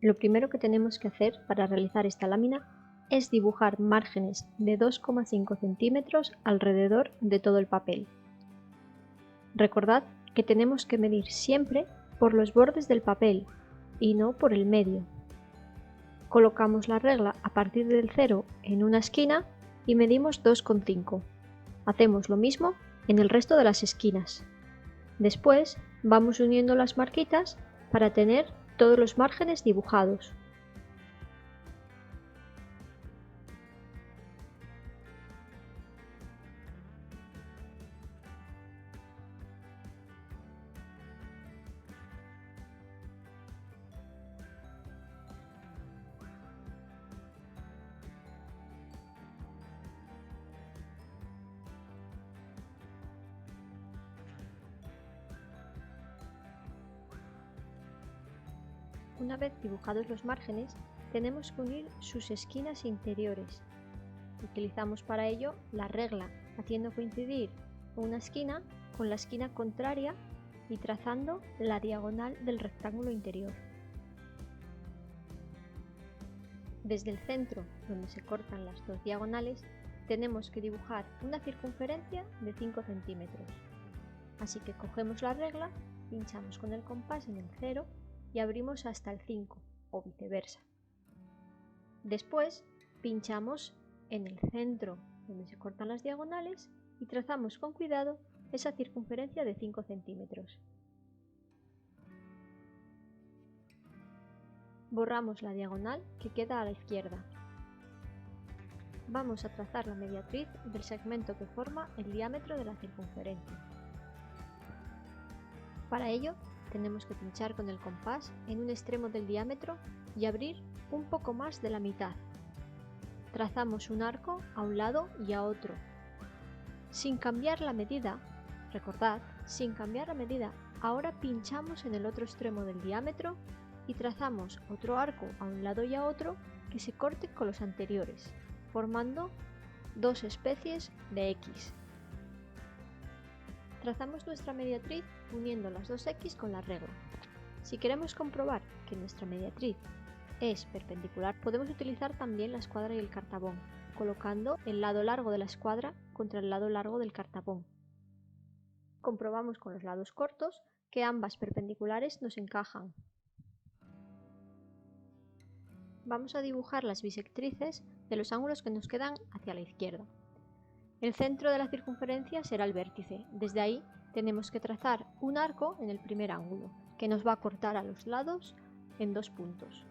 Lo primero que tenemos que hacer para realizar esta lámina es dibujar márgenes de 2,5 centímetros alrededor de todo el papel. Recordad que tenemos que medir siempre por los bordes del papel y no por el medio. Colocamos la regla a partir del 0 en una esquina y medimos 2,5. Hacemos lo mismo en el resto de las esquinas. Después vamos uniendo las marquitas para tener todos los márgenes dibujados. Una vez dibujados los márgenes, tenemos que unir sus esquinas interiores. Utilizamos para ello la regla, haciendo coincidir una esquina con la esquina contraria y trazando la diagonal del rectángulo interior. Desde el centro, donde se cortan las dos diagonales, tenemos que dibujar una circunferencia de 5 centímetros. Así que cogemos la regla, pinchamos con el compás en el 0 y abrimos hasta el 5 o viceversa. Después pinchamos en el centro donde se cortan las diagonales y trazamos con cuidado esa circunferencia de 5 centímetros. Borramos la diagonal que queda a la izquierda. Vamos a trazar la mediatriz del segmento que forma el diámetro de la circunferencia. Para ello tenemos que pinchar con el compás en un extremo del diámetro y abrir un poco más de la mitad. Trazamos un arco a un lado y a otro. Sin cambiar la medida, recordad, sin cambiar la medida, ahora pinchamos en el otro extremo del diámetro y trazamos otro arco a un lado y a otro que se corte con los anteriores, formando dos especies de X. Trazamos nuestra mediatriz uniendo las dos X con la regla. Si queremos comprobar que nuestra mediatriz es perpendicular, podemos utilizar también la escuadra y el cartabón, colocando el lado largo de la escuadra contra el lado largo del cartabón. Comprobamos con los lados cortos que ambas perpendiculares nos encajan. Vamos a dibujar las bisectrices de los ángulos que nos quedan hacia la izquierda. El centro de la circunferencia será el vértice. Desde ahí tenemos que trazar un arco en el primer ángulo, que nos va a cortar a los lados en 2 puntos.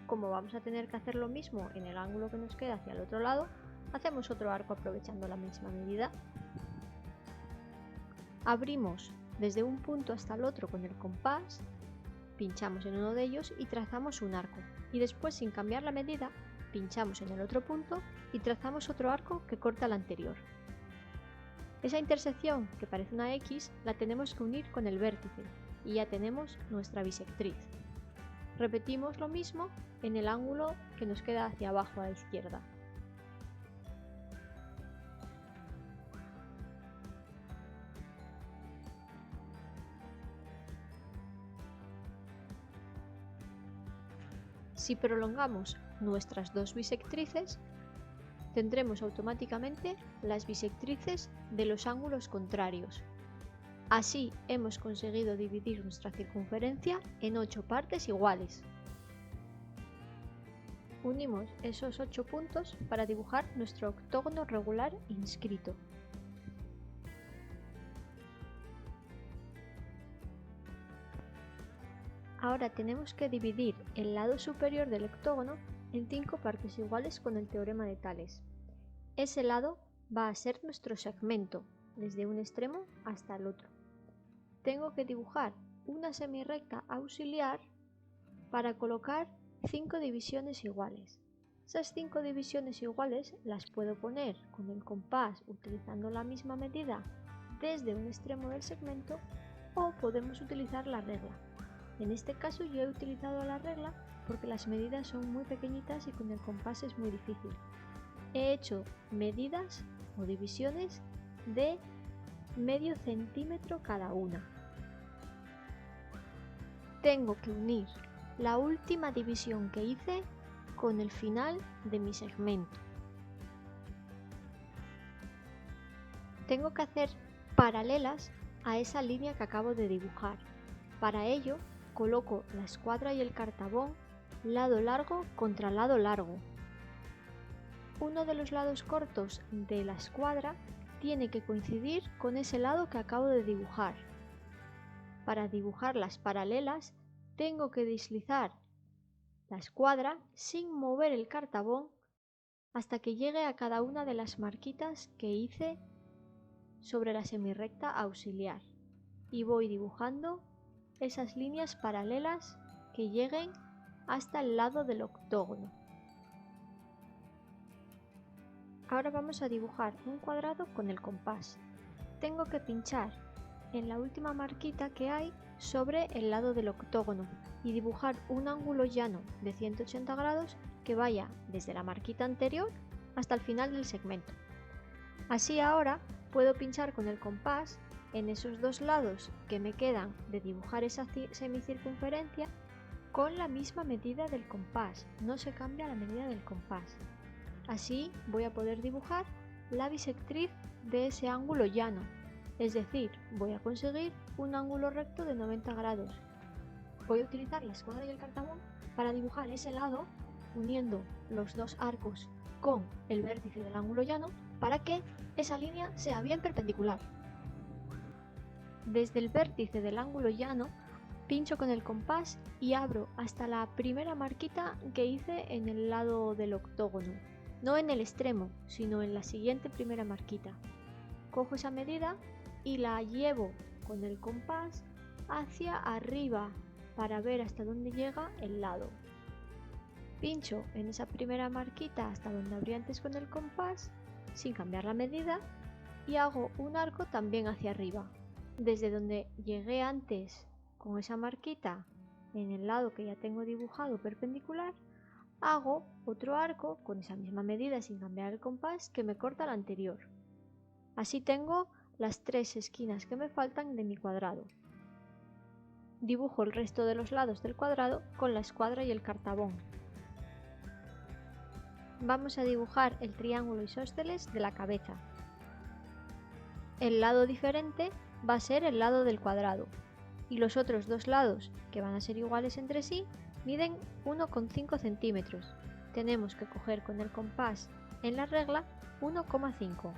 Como vamos a tener que hacer lo mismo en el ángulo que nos queda hacia el otro lado, hacemos otro arco aprovechando la misma medida. Abrimos desde un punto hasta el otro con el compás, pinchamos en uno de ellos y trazamos un arco. Y después, sin cambiar la medida, pinchamos en el otro punto y trazamos otro arco que corta el anterior. Esa intersección que parece una X la tenemos que unir con el vértice y ya tenemos nuestra bisectriz. Repetimos lo mismo en el ángulo que nos queda hacia abajo a la izquierda. Si prolongamos nuestras dos bisectrices, tendremos automáticamente las bisectrices de los ángulos contrarios. Así hemos conseguido dividir nuestra circunferencia en 8 partes iguales. Unimos esos 8 puntos para dibujar nuestro octógono regular inscrito. Ahora tenemos que dividir el lado superior del octógono en 5 partes iguales con el teorema de Tales. Ese lado va a ser nuestro segmento, desde un extremo hasta el otro. Tengo que dibujar una semirrecta auxiliar para colocar 5 divisiones iguales. Esas 5 divisiones iguales las puedo poner con el compás utilizando la misma medida desde un extremo del segmento o podemos utilizar la regla. En este caso yo he utilizado la regla porque las medidas son muy pequeñitas y con el compás es muy difícil. He hecho medidas o divisiones de medio centímetro cada una. Tengo que unir la última división que hice con el final de mi segmento. Tengo que hacer paralelas a esa línea que acabo de dibujar. Para ello, coloco la escuadra y el cartabón lado largo contra lado largo. Uno de los lados cortos de la escuadra tiene que coincidir con ese lado que acabo de dibujar. Para dibujar las paralelas, tengo que deslizar la escuadra sin mover el cartabón hasta que llegue a cada una de las marquitas que hice sobre la semirrecta auxiliar, y voy dibujando esas líneas paralelas que lleguen hasta el lado del octógono. Ahora vamos a dibujar un cuadrado con el compás. Tengo que pinchar en la última marquita que hay sobre el lado del octógono y dibujar un ángulo llano de 180 grados que vaya desde la marquita anterior hasta el final del segmento. Así ahora puedo pinchar con el compás en esos dos lados que me quedan de dibujar esa semicircunferencia con la misma medida del compás, no se cambia la medida del compás. Así voy a poder dibujar la bisectriz de ese ángulo llano, es decir, voy a conseguir un ángulo recto de 90 grados. Voy a utilizar la escuadra y el cartabón para dibujar ese lado uniendo los dos arcos con el vértice del ángulo llano para que esa línea sea bien perpendicular. Desde el vértice del ángulo llano pincho con el compás y abro hasta la primera marquita que hice en el lado del octógono, no en el extremo, sino en la siguiente primera marquita. Cojo esa medida y la llevo con el compás hacia arriba para ver hasta dónde llega el lado. Pincho en esa primera marquita hasta donde abrí antes con el compás, sin cambiar la medida, y hago un arco también hacia arriba. Desde donde llegué antes con esa marquita en el lado que ya tengo dibujado perpendicular, hago otro arco con esa misma medida sin cambiar el compás que me corta el anterior. Así tengo las tres esquinas que me faltan de mi cuadrado. Dibujo el resto de los lados del cuadrado con la escuadra y el cartabón. Vamos a dibujar el triángulo isósceles de la cabeza. El lado diferente va a ser el lado del cuadrado y los otros dos lados, que van a ser iguales entre sí, miden 1,5 centímetros. Tenemos que coger con el compás en la regla 1,5.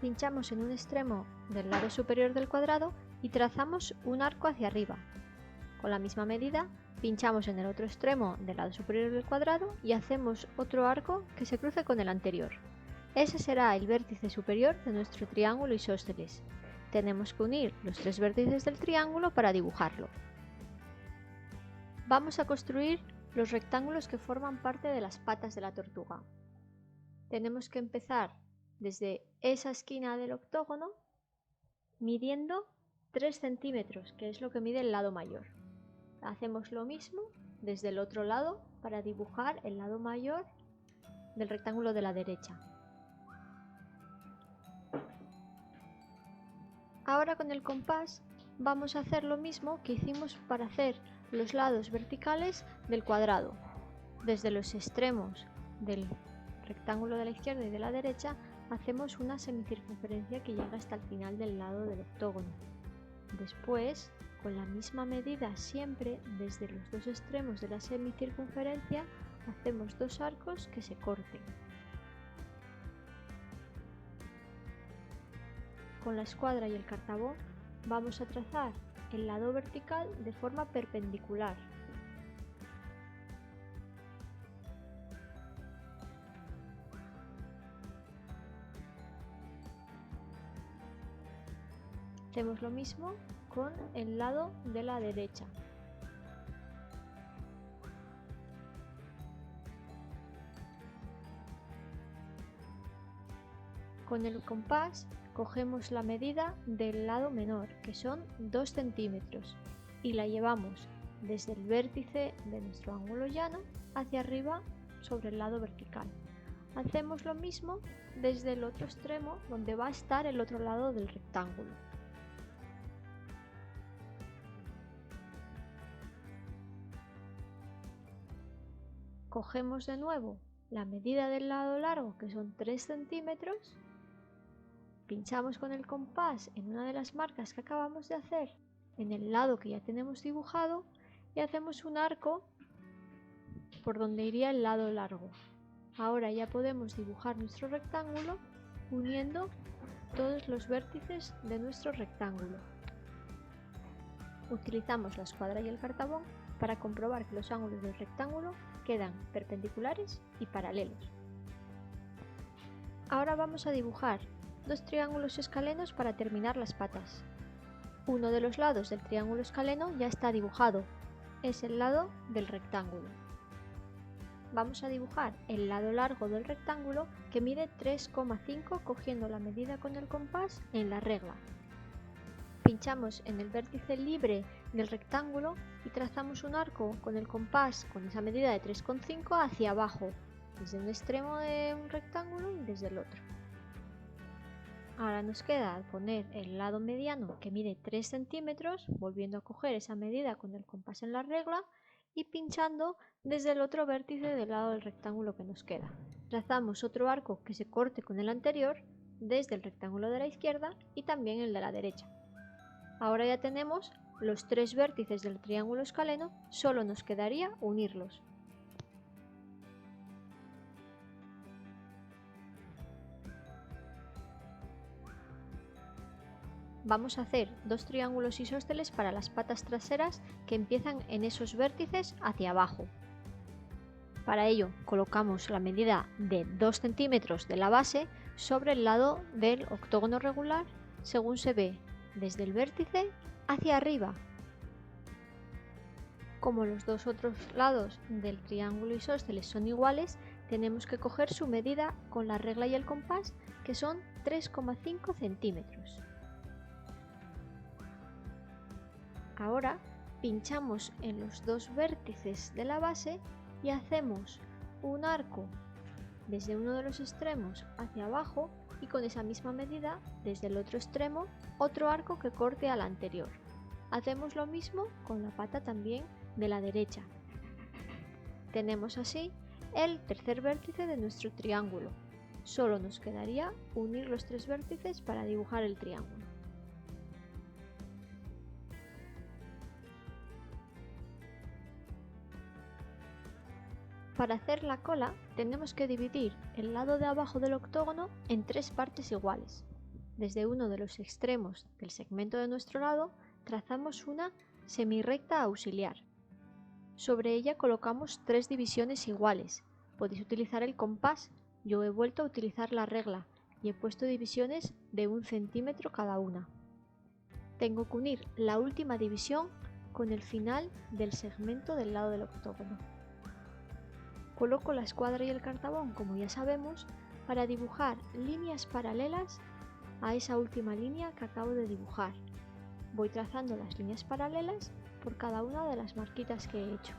Pinchamos en un extremo del lado superior del cuadrado y trazamos un arco hacia arriba. Con la misma medida, pinchamos en el otro extremo del lado superior del cuadrado y hacemos otro arco que se cruce con el anterior. Ese será el vértice superior de nuestro triángulo isósceles. Tenemos que unir los tres vértices del triángulo para dibujarlo. Vamos a construir los rectángulos que forman parte de las patas de la tortuga. Tenemos que empezar desde esa esquina del octógono midiendo 3 centímetros, que es lo que mide el lado mayor. Hacemos lo mismo desde el otro lado para dibujar el lado mayor del rectángulo de la derecha. Ahora con el compás vamos a hacer lo mismo que hicimos para hacer los lados verticales del cuadrado. Desde los extremos del rectángulo de la izquierda y de la derecha hacemos una semicircunferencia que llega hasta el final del lado del octógono. Después, con la misma medida siempre desde los dos extremos de la semicircunferencia, hacemos dos arcos que se corten. Con la escuadra y el cartabón vamos a trazar el lado vertical de forma perpendicular. Hacemos lo mismo con el lado de la derecha. Con el compás cogemos la medida del lado menor, que son 2 centímetros, y la llevamos desde el vértice de nuestro ángulo llano hacia arriba sobre el lado vertical. Hacemos lo mismo desde el otro extremo donde va a estar el otro lado del rectángulo. cogemos de nuevo la medida del lado largo, que son 3 centímetros, pinchamos con el compás en una de las marcas que acabamos de hacer en el lado que ya tenemos dibujado y hacemos un arco por donde iría el lado largo. Ahora ya podemos dibujar nuestro rectángulo uniendo todos los vértices de nuestro rectángulo. Utilizamos la escuadra y el cartabón para comprobar que los ángulos del rectángulo quedan perpendiculares y paralelos. Ahora vamos a dibujar dos triángulos escalenos para terminar las patas. Uno de los lados del triángulo escaleno ya está dibujado, es el lado del rectángulo. Vamos a dibujar el lado largo del rectángulo que mide 3,5 cogiendo la medida con el compás en la regla. Pinchamos en el vértice libre del rectángulo y trazamos un arco con el compás con esa medida de 3,5 hacia abajo, desde un extremo de un rectángulo y desde el otro. Ahora nos queda poner el lado mediano que mide 3 centímetros, volviendo a coger esa medida con el compás en la regla y pinchando desde el otro vértice del lado del rectángulo que nos queda. Trazamos otro arco que se corte con el anterior desde el rectángulo de la izquierda y también el de la derecha. Ahora ya tenemos los tres vértices del triángulo escaleno, solo nos quedaría unirlos. Vamos a hacer dos triángulos isósceles para las patas traseras que empiezan en esos vértices hacia abajo. Para ello colocamos la medida de 2 centímetros de la base sobre el lado del octógono regular según se ve desde el vértice hacia arriba. Como los dos otros lados del triángulo isósceles son iguales, tenemos que coger su medida con la regla y el compás, que son 3,5 centímetros. Ahora pinchamos en los dos vértices de la base y hacemos un arco desde uno de los extremos hacia abajo y con esa misma medida desde el otro extremo otro arco que corte al anterior. Hacemos lo mismo con la pata también de la derecha. Tenemos así el tercer vértice de nuestro triángulo. Solo nos quedaría unir los tres vértices para dibujar el triángulo. Para hacer la cola tenemos que dividir el lado de abajo del octógono en tres partes iguales. Desde uno de los extremos del segmento de nuestro lado trazamos una semirrecta auxiliar. Sobre ella colocamos tres divisiones iguales. Podéis utilizar el compás, yo he vuelto a utilizar la regla y he puesto divisiones de 1 centímetro cada una. Tengo que unir la última división con el final del segmento del lado del octógono. Coloco la escuadra y el cartabón, como ya sabemos, para dibujar líneas paralelas a esa última línea que acabo de dibujar. Voy trazando las líneas paralelas por cada una de las marquitas que he hecho.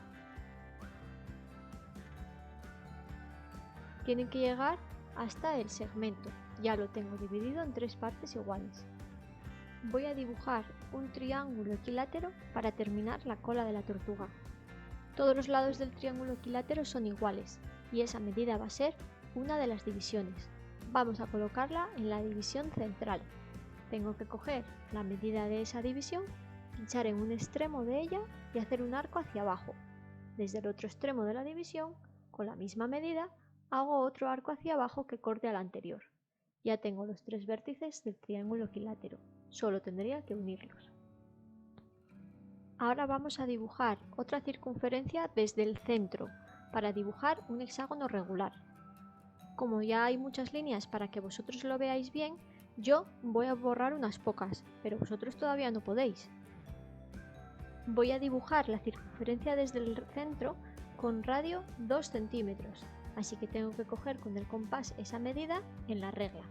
Tienen que llegar hasta el segmento, ya lo tengo dividido en tres partes iguales. Voy a dibujar un triángulo equilátero para terminar la cola de la tortuga. Todos los lados del triángulo equilátero son iguales y esa medida va a ser una de las divisiones. Vamos a colocarla en la división central. Tengo que coger la medida de esa división, pinchar en un extremo de ella y hacer un arco hacia abajo. Desde el otro extremo de la división, con la misma medida, hago otro arco hacia abajo que corte al anterior. Ya tengo los tres vértices del triángulo equilátero, solo tendría que unirlos. Ahora vamos a dibujar otra circunferencia desde el centro, para dibujar un hexágono regular. Como ya hay muchas líneas para que vosotros lo veáis bien, yo voy a borrar unas pocas, pero vosotros todavía no podéis. Voy a dibujar la circunferencia desde el centro con radio 2 centímetros, así que tengo que coger con el compás esa medida en la regla.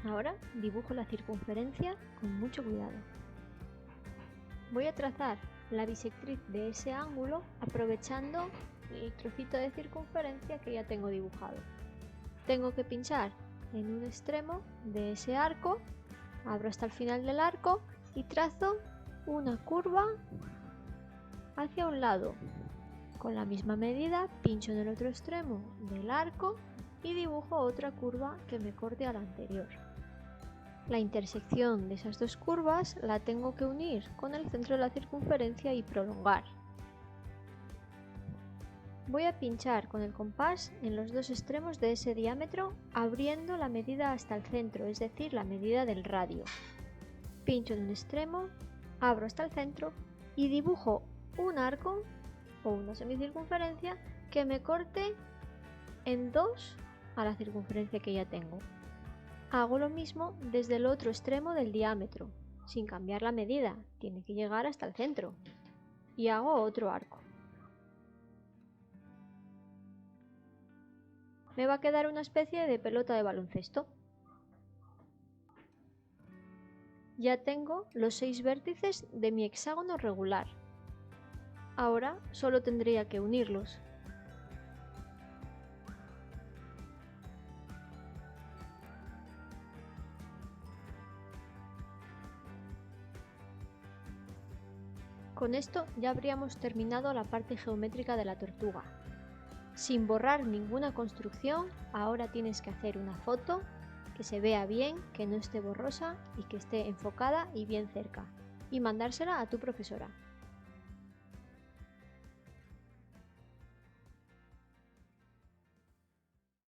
Ahora dibujo la circunferencia con mucho cuidado. Voy a trazar la bisectriz de ese ángulo aprovechando el trocito de circunferencia que ya tengo dibujado. Tengo que pinchar en un extremo de ese arco, abro hasta el final del arco y trazo una curva hacia un lado. Con la misma medida pincho en el otro extremo del arco y dibujo otra curva que me corte a la anterior. La intersección de esas dos curvas la tengo que unir con el centro de la circunferencia y prolongar. Voy a pinchar con el compás en los dos extremos de ese diámetro, abriendo la medida hasta el centro, es decir, la medida del radio. Pincho en un extremo, abro hasta el centro y dibujo un arco o una semicircunferencia que me corte en dos a la circunferencia que ya tengo. Hago lo mismo desde el otro extremo del diámetro, sin cambiar la medida, tiene que llegar hasta el centro. Y hago otro arco. Me va a quedar una especie de pelota de baloncesto. Ya tengo los 6 vértices de mi hexágono regular. Ahora solo tendría que unirlos. Con esto ya habríamos terminado la parte geométrica de la tortuga. Sin borrar ninguna construcción, ahora tienes que hacer una foto que se vea bien, que no esté borrosa y que esté enfocada y bien cerca, y mandársela a tu profesora.